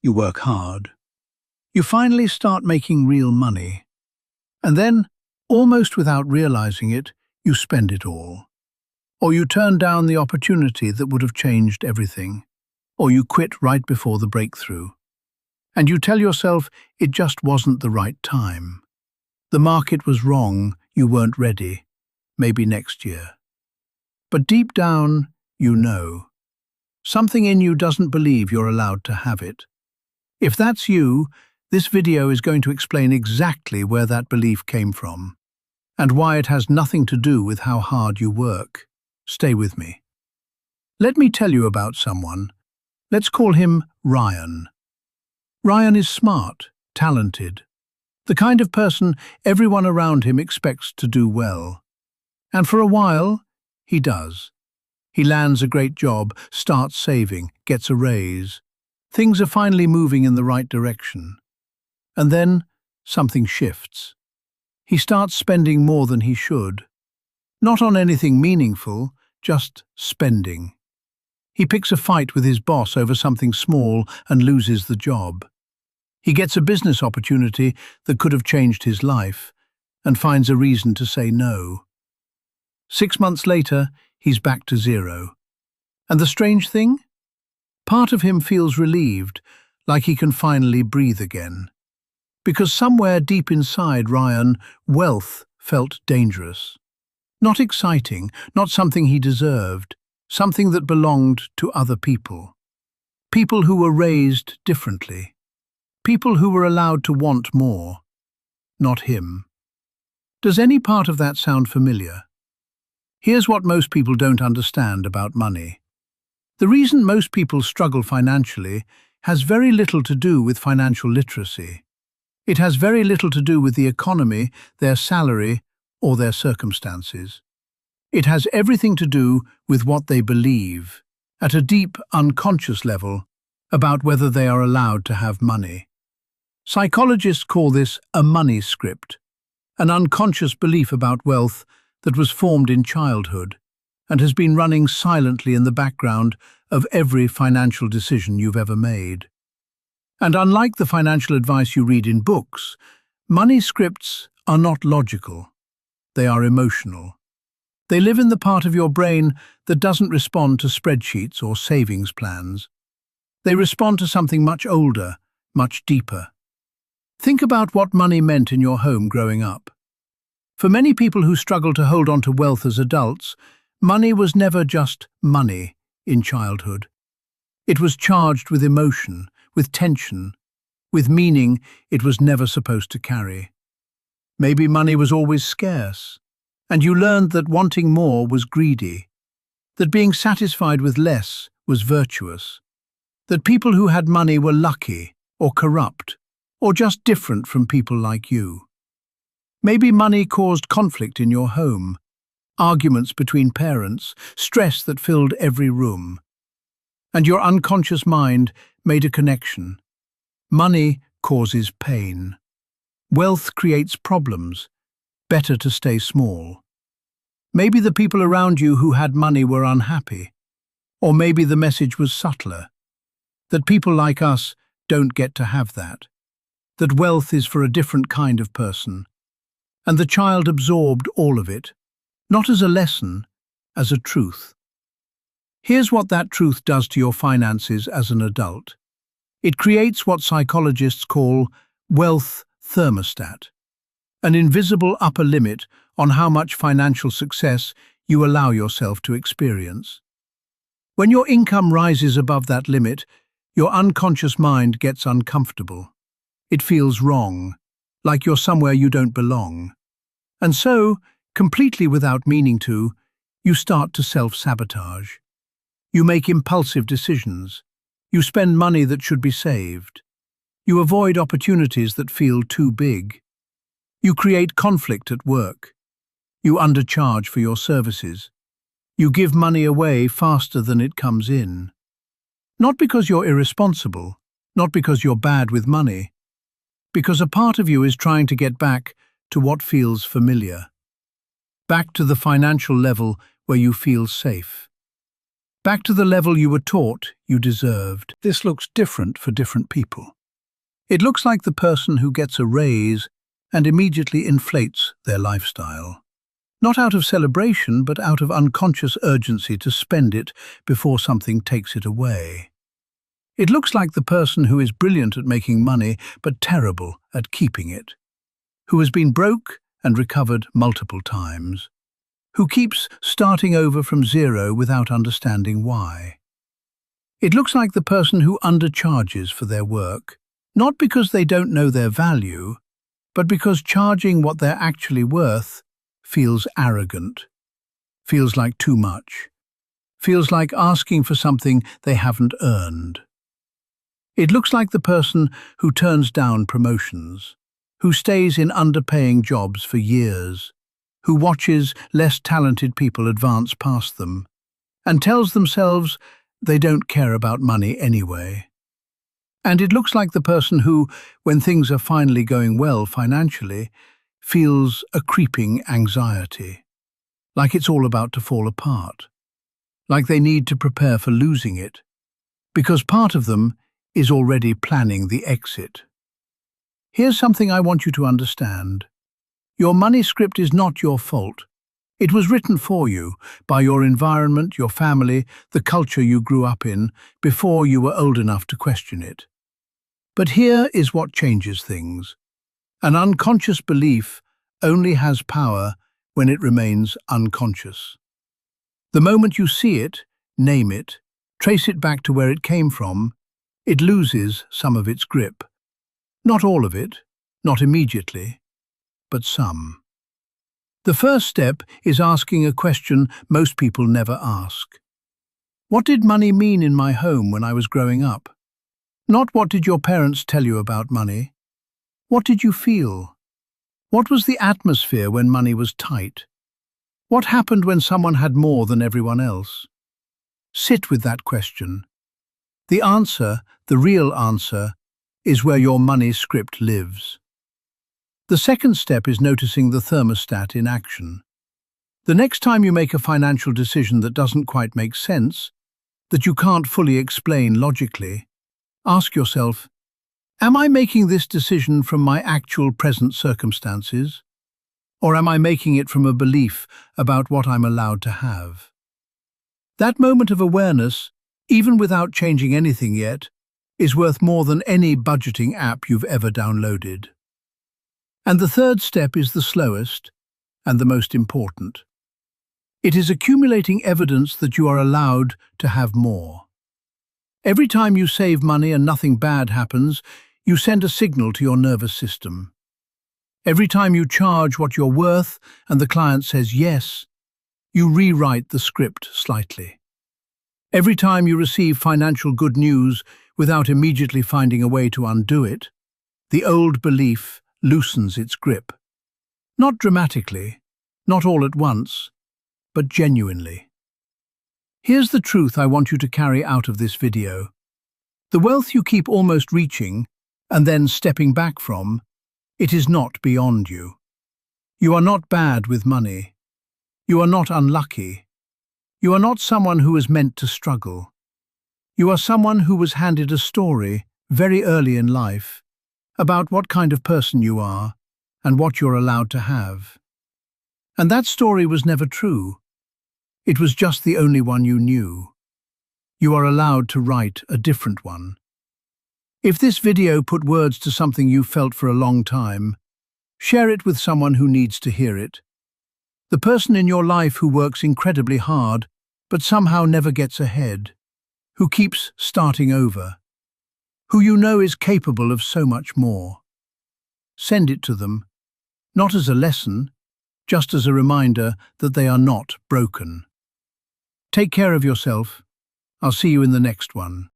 You work hard. You finally start making real money. And then, almost without realizing it, you spend it all. Or you turn down the opportunity that would have changed everything. Or you quit right before the breakthrough. And you tell yourself it just wasn't the right time. The market was wrong, you weren't ready. Maybe next year. But deep down, you know. Something in you doesn't believe you're allowed to have it. If that's you, this video is going to explain exactly where that belief came from and why it has nothing to do with how hard you work. Stay with me. Let me tell you about someone. Let's call him Ryan. Ryan is smart, talented, the kind of person everyone around him expects to do well. And for a while, he does. He lands a great job, starts saving, gets a raise. Things are finally moving in the right direction. And then something shifts. He starts spending more than he should. Not on anything meaningful, just spending. He picks a fight with his boss over something small and loses the job. He gets a business opportunity that could have changed his life and finds a reason to say no. 6 months later, he's back to zero. And the strange thing? Part of him feels relieved, like he can finally breathe again. Because somewhere deep inside Ryan, wealth felt dangerous. Not exciting, not something he deserved, something that belonged to other people. People who were raised differently. People who were allowed to want more. Not him. Does any part of that sound familiar? Here's what most people don't understand about money. The reason most people struggle financially has very little to do with financial literacy. It has very little to do with the economy, their salary, or their circumstances. It has everything to do with what they believe, at a deep, unconscious level, about whether they are allowed to have money. Psychologists call this a money script, an unconscious belief about wealth that was formed in childhood and has been running silently in the background of every financial decision you've ever made. And unlike the financial advice you read in books, money scripts are not logical. They are emotional. They live in the part of your brain that doesn't respond to spreadsheets or savings plans. They respond to something much older, much deeper. Think about what money meant in your home growing up. For many people who struggle to hold on to wealth as adults, money was never just money in childhood. It was charged with emotion, with tension, with meaning it was never supposed to carry. Maybe money was always scarce, and you learned that wanting more was greedy, that being satisfied with less was virtuous, that people who had money were lucky or corrupt, or just different from people like you. Maybe money caused conflict in your home, arguments between parents, stress that filled every room. And your unconscious mind made a connection. Money causes pain. Wealth creates problems. Better to stay small. Maybe the people around you who had money were unhappy. Or maybe the message was subtler. That people like us don't get to have that. That wealth is for a different kind of person. And the child absorbed all of it, not as a lesson, as a truth. Here's what that truth does to your finances as an adult. It creates what psychologists call wealth thermostat, an invisible upper limit on how much financial success you allow yourself to experience. When your income rises above that limit, your unconscious mind gets uncomfortable. It feels wrong, like you're somewhere you don't belong. And so, completely without meaning to, you start to self-sabotage. You make impulsive decisions. You spend money that should be saved. You avoid opportunities that feel too big. You create conflict at work. You undercharge for your services. You give money away faster than it comes in. Not because you're irresponsible, not because you're bad with money, because a part of you is trying to get back to what feels familiar. Back to the financial level where you feel safe. back to the level you were taught you deserved. This looks different for different people. It looks like the person who gets a raise and immediately inflates their lifestyle. Not out of celebration, but out of unconscious urgency to spend it before something takes it away. It looks like the person who is brilliant at making money, but terrible at keeping it. Who has been broke and recovered multiple times. Who keeps starting over from zero without understanding why. It looks like the person who undercharges for their work, not because they don't know their value, but because charging what they're actually worth feels arrogant, feels like too much, feels like asking for something they haven't earned. It looks like the person who turns down promotions, who stays in underpaying jobs for years, who watches less talented people advance past them, and tells themselves they don't care about money anyway. And it looks like the person who, when things are finally going well financially, feels a creeping anxiety, like it's all about to fall apart, like they need to prepare for losing it, because part of them is already planning the exit. Here's something I want you to understand. Your money script is not your fault. It was written for you by your environment, your family, the culture you grew up in, before you were old enough to question it. But here is what changes things. An unconscious belief only has power when it remains unconscious. The moment you see it, name it, trace it back to where it came from, it loses some of its grip. Not all of it, not immediately, but some. The first step is asking a question most people never ask. What did money mean in my home when I was growing up? Not what did your parents tell you about money? What did you feel? What was the atmosphere when money was tight? What happened when someone had more than everyone else? Sit with that question. The answer, the real answer, is where your money script lives. The second step is noticing the thermostat in action. The next time you make a financial decision that doesn't quite make sense, that you can't fully explain logically, ask yourself, am I making this decision from my actual present circumstances? Or am I making it from a belief about what I'm allowed to have? That moment of awareness, even without changing anything yet, is worth more than any budgeting app you've ever downloaded. And the third step is the slowest and the most important. It is accumulating evidence that you are allowed to have more. Every time you save money and nothing bad happens, you send a signal to your nervous system. Every time you charge what you're worth and the client says yes, you rewrite the script slightly. Every time you receive financial good news without immediately finding a way to undo it, the old belief loosens its grip. Not dramatically, not all at once, but genuinely. Here's the truth I want you to carry out of this video. The wealth you keep almost reaching and then stepping back from, it is not beyond you. You are not bad with money. You are not unlucky. You are not someone who was meant to struggle. You are someone who was handed a story very early in life about what kind of person you are and what you're allowed to have. And that story was never true. It was just the only one you knew. You are allowed to write a different one. If this video put words to something you felt for a long time, share it with someone who needs to hear it. The person in your life who works incredibly hard but somehow never gets ahead, who keeps starting over, who you know is capable of so much more. Send it to them, not as a lesson, just as a reminder that they are not broken. Take care of yourself. I'll see you in the next one.